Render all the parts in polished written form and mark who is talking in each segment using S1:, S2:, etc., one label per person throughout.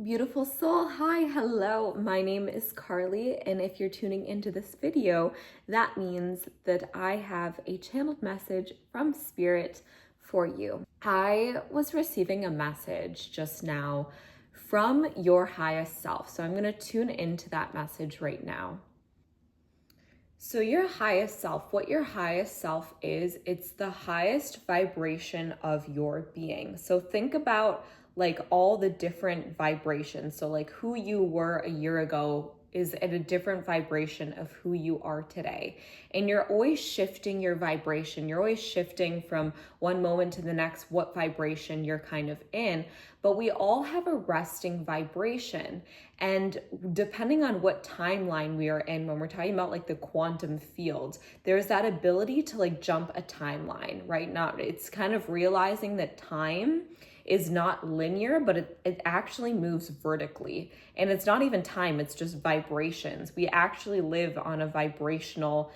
S1: Beautiful soul, hi, hello, my name is Karlie, and if you're tuning into this video, that means that I have a channeled message from Spirit for you. I was receiving a message just now from your highest self, so I'm going to tune into that message right now. So your highest self, what your highest self is, it's the highest vibration of your being. So think about like all the different vibrations. So like who you were a year ago is at a different vibration of who you are today. And you're always shifting your vibration. You're always shifting from one moment to the next, what vibration you're kind of in. But we all have a resting vibration. And depending on what timeline we are in, when we're talking about like the quantum field, there's that ability to like jump a timeline, right? Now, it's kind of realizing that time is not linear, but it actually moves vertically. And it's not even time, it's just vibrations. We actually live in a vibrational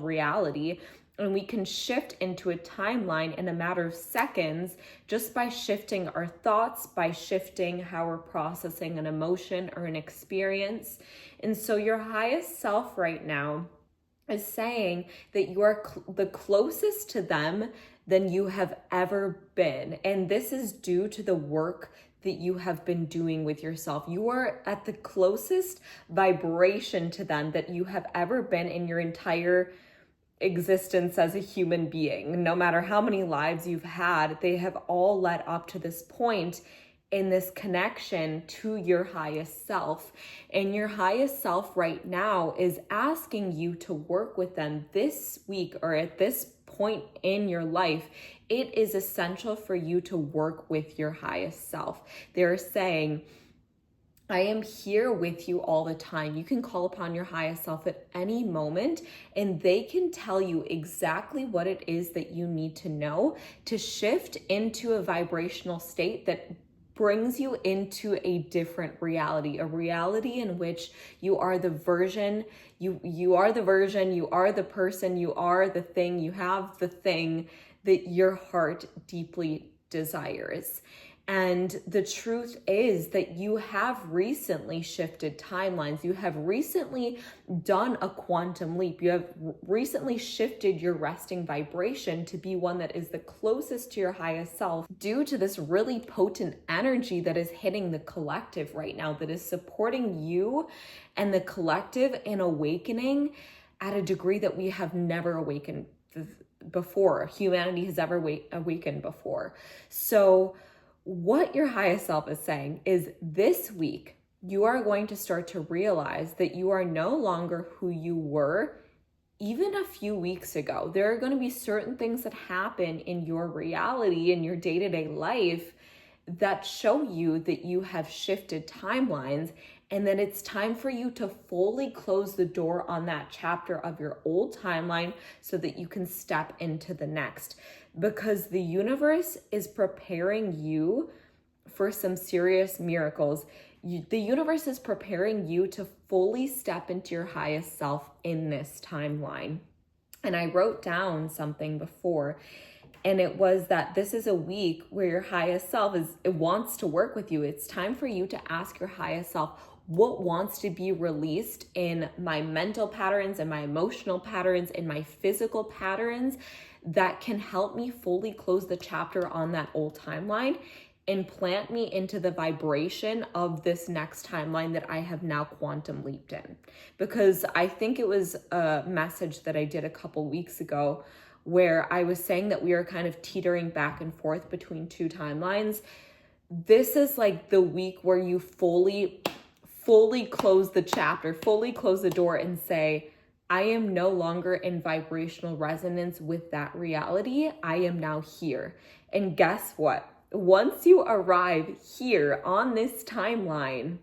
S1: reality. And we can shift into a timeline in a matter of seconds just by shifting our thoughts, by shifting how we're processing an emotion or an experience. And so your highest self right now is saying that you are the closest to them than you have ever been. And this is due to the work that you have been doing with yourself. You are at the closest vibration to them that you have ever been in your entire existence as a human being. No matter how many lives you've had, they have all led up to this point in this connection to your highest self. And your highest self right now is asking you to work with them this week or at this point in your life. It is essential for you to work with your highest self. They're saying, I am here with you all the time. You can call upon your highest self at any moment, and they can tell you exactly what it is that you need to know to shift into a vibrational state that brings you into a different reality, a reality in which you are the version, you are the version, you are the person, you are the thing, you have the thing that your heart deeply desires. And the truth is that you have recently shifted timelines. You have recently done a quantum leap. You have recently shifted your resting vibration to be one that is the closest to your highest self due to this really potent energy that is hitting the collective right now, that is supporting you and the collective in awakening at a degree that we have never awakened before. Humanity has ever awakened before. So what your highest self is saying is this week, you are going to start to realize that you are no longer who you were even a few weeks ago. There are going to be certain things that happen in your reality, in your day-to-day life, that show you that you have shifted timelines and that it's time for you to fully close the door on that chapter of your old timeline so that you can step into the next. Because the universe is preparing you for some serious miracles. The universe is preparing you to fully step into your highest self in this timeline. And I wrote down something before, and it was that this is a week where your highest self it wants to work with you. It's time for you to ask your highest self, what wants to be released in my mental patterns, in my emotional patterns, in my physical patterns that can help me fully close the chapter on that old timeline and plant me into the vibration of this next timeline that I have now quantum leaped in. Because I think it was a message that I did a couple weeks ago where I was saying that we are kind of teetering back and forth between two timelines. This is like the week where you fully close the chapter, fully close the door and say, I am no longer in vibrational resonance with that reality. I am now here. And guess what? Once you arrive here on this timeline,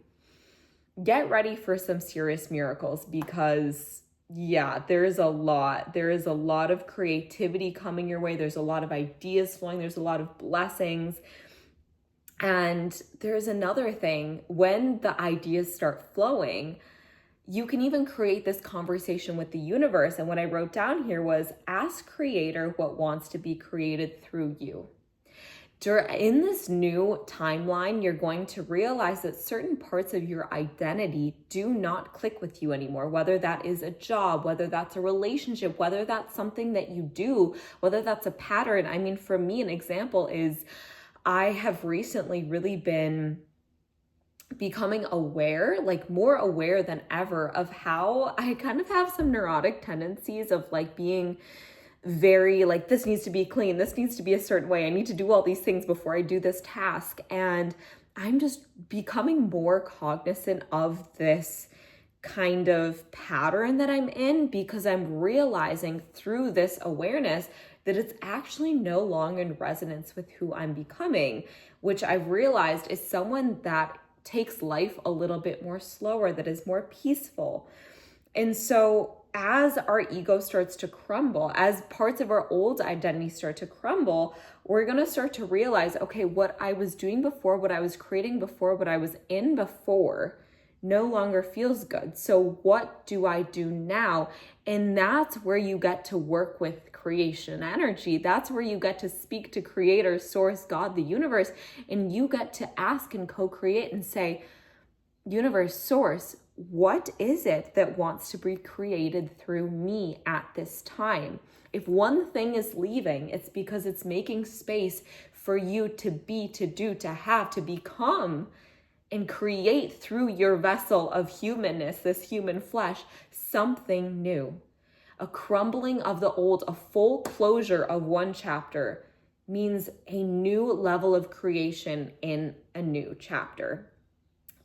S1: get ready for some serious miracles because there is a lot of creativity coming your way. There's a lot of ideas flowing. There's a lot of blessings. And there's another thing, when the ideas start flowing, you can even create this conversation with the universe. And what I wrote down here was, ask Creator what wants to be created through you. In this new timeline, you're going to realize that certain parts of your identity do not click with you anymore, whether that is a job, whether that's a relationship, whether that's something that you do, whether that's a pattern. I mean, for me, an example is I have recently really been becoming aware, like more aware than ever, of how I kind of have some neurotic tendencies of like being very like, this needs to be clean, this needs to be a certain way, I need to do all these things before I do this task. And I'm just becoming more cognizant of this kind of pattern that I'm in, because I'm realizing through this awareness that it's actually no longer in resonance with who I'm becoming, which I've realized is someone that takes life a little bit more slower, that is more peaceful. And so as our ego starts to crumble, as parts of our old identity start to crumble, we're going to start to realize, okay, what I was doing before, what I was creating before, what I was in before no longer feels good. So what do I do now? And that's where you get to work with creation energy. That's where you get to speak to creator, source, God, the universe, and you get to ask and co-create and say, universe, source, what is it that wants to be created through me at this time? If one thing is leaving, it's because it's making space for you to be, to do, to have, to become, and create through your vessel of humanness, this human flesh, something new. A crumbling of the old, a full closure of one chapter means a new level of creation in a new chapter.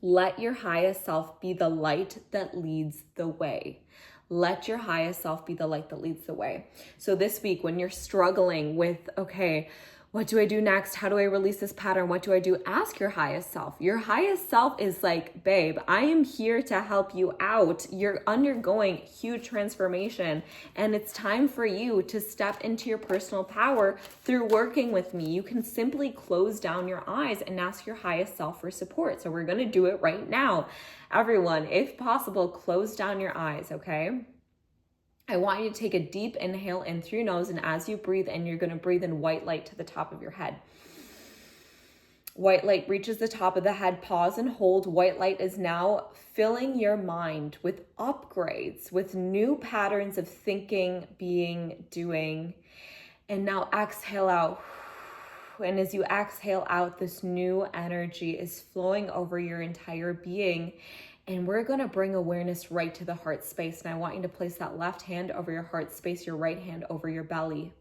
S1: Let your highest self be the light that leads the way. Let your highest self be the light that leads the way. So this week, when you're struggling with, okay, what do I do next? How do I release this pattern? What do I do? Ask your highest self. Your highest self is like, babe, I am here to help you out. You're undergoing huge transformation, and it's time for you to step into your personal power through working with me. You can simply close down your eyes and ask your highest self for support. So we're going to do it right now. Everyone, if possible, close down your eyes, okay? I want you to take a deep inhale in through your nose, and as you breathe in, you're going to breathe in white light to the top of your head. White light reaches the top of the head. Pause and hold. White light is now filling your mind with upgrades, with new patterns of thinking, being, doing. And now exhale out. And as you exhale out, this new energy is flowing over your entire being. And we're going to bring awareness right to the heart space. And I want you to place that left hand over your heart space, your right hand over your belly.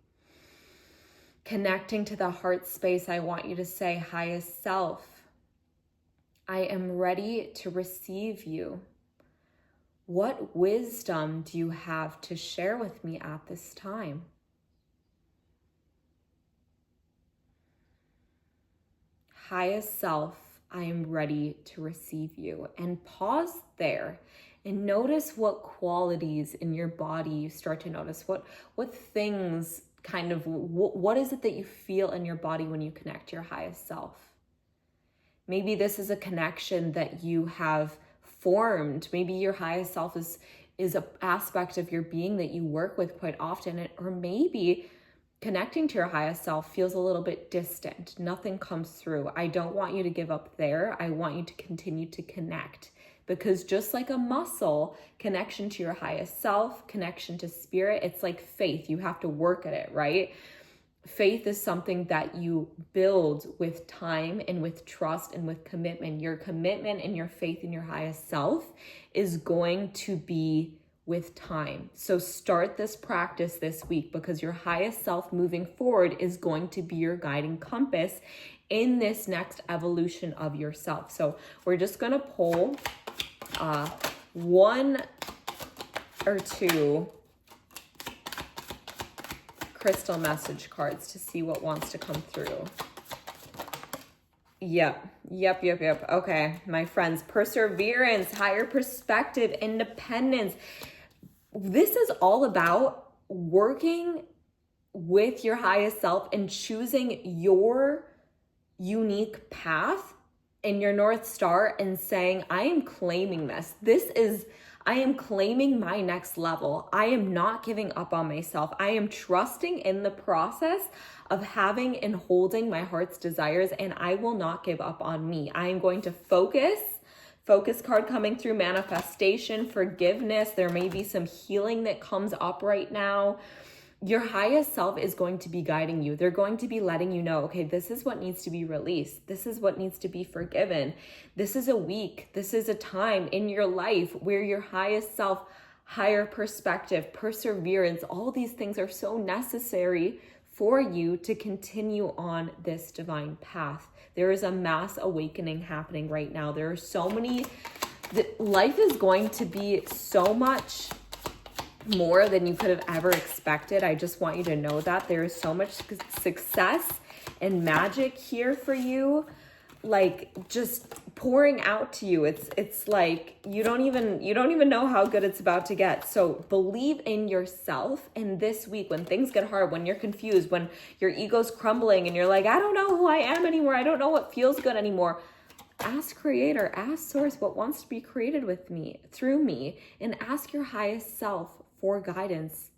S1: Connecting to the heart space, I want you to say, highest self, I am ready to receive you. What wisdom do you have to share with me at this time? Highest self, I am ready to receive you. And pause there and notice what qualities in your body you start to notice. What things kind of, what is it that you feel in your body when you connect to your highest self? Maybe this is a connection that you have formed. Maybe your highest self is an aspect of your being that you work with quite often. Or maybe connecting to your highest self feels a little bit distant. Nothing comes through. I don't want you to give up there. I want you to continue to connect, because just like a muscle, connection to your highest self, connection to spirit, it's like faith. You have to work at it, right? Faith is something that you build with time and with trust and with commitment. Your commitment and your faith in your highest self is going to be with time. So start this practice this week, because your highest self moving forward is going to be your guiding compass in this next evolution of yourself. So we're just going to pull one or two crystal message cards to see what wants to come through. Yep. Okay, my friends, perseverance, higher perspective, independence. This is all about working with your highest self and choosing your unique path in your North Star and saying, I am claiming this. I am claiming my next level. I am not giving up on myself. I am trusting in the process of having and holding my heart's desires, and I will not give up on me. I am going to focus card coming through, manifestation, forgiveness. There may be some healing that comes up right now. Your highest self is going to be guiding you. They're going to be letting you know, okay, this is what needs to be released. This is what needs to be forgiven. This is a week. This is a time in your life where your highest self, higher perspective, perseverance, all these things are so necessary for you to continue on this divine path. There is a mass awakening happening right now. There are so many, life is going to be so much more than you could have ever expected. I just want you to know that there is so much success and magic here for you, like just pouring out to you. It's like you don't even know how good it's about to get. So believe in yourself. And this week, when things get hard, when you're confused, when your ego's crumbling and you're like, I don't know who I am anymore, I don't know what feels good anymore, ask Creator, ask Source what wants to be created with me, through me, and ask your highest self for guidance.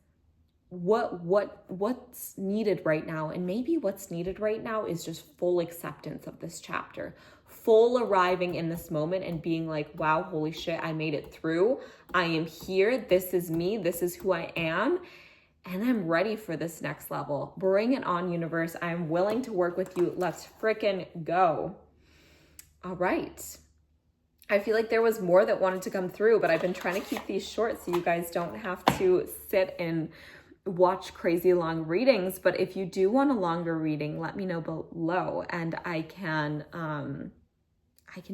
S1: What's needed right now? And maybe what's needed right now is just full acceptance of this chapter, full arriving in this moment and being like, wow, holy shit, I made it through. I am here. This is me. This is who I am. And I'm ready for this next level. Bring it on, universe. I'm willing to work with you. Let's frickin' go. All right. I feel like there was more that wanted to come through, but I've been trying to keep these short so you guys don't have to sit and watch crazy long readings. But if you do want a longer reading, let me know below and I can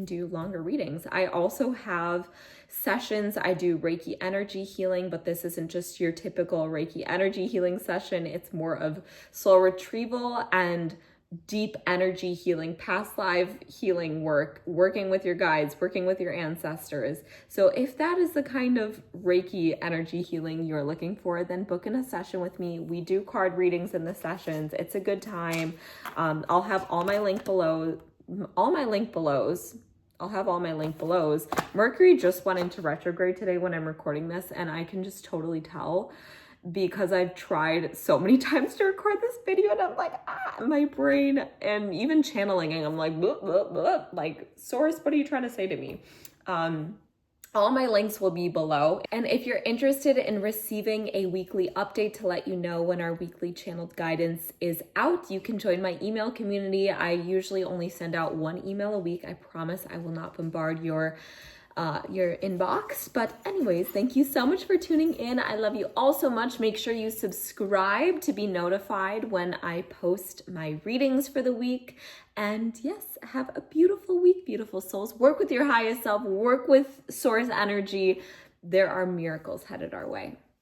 S1: do longer readings. I also have sessions. I do Reiki energy healing, but this isn't just your typical Reiki energy healing session. It's more of soul retrieval and deep energy healing, past life healing work, working with your guides, working with your ancestors. So if that is the kind of Reiki energy healing you're looking for, then book in a session with me. We do card readings in the sessions. It's a good time. I'll have all my link below. I'll have all my link belows. Mercury just went into retrograde today when I'm recording this, and I can just totally tell because I've tried so many times to record this video and I'm like, my brain, and even channeling, and I'm like, blah, blah, blah. Like, Source, what are you trying to say to me? All my links will be below. And if you're interested in receiving a weekly update to let you know when our weekly channeled guidance is out, you can join my email community. I usually only send out one email a week. I promise I will not bombard your inbox. But anyways, thank you so much for tuning in. I love you all so much. Make sure you subscribe to be notified when I post my readings for the week. And yes, have a beautiful week, beautiful souls. Work with your highest self, work with Source energy. There are miracles headed our way.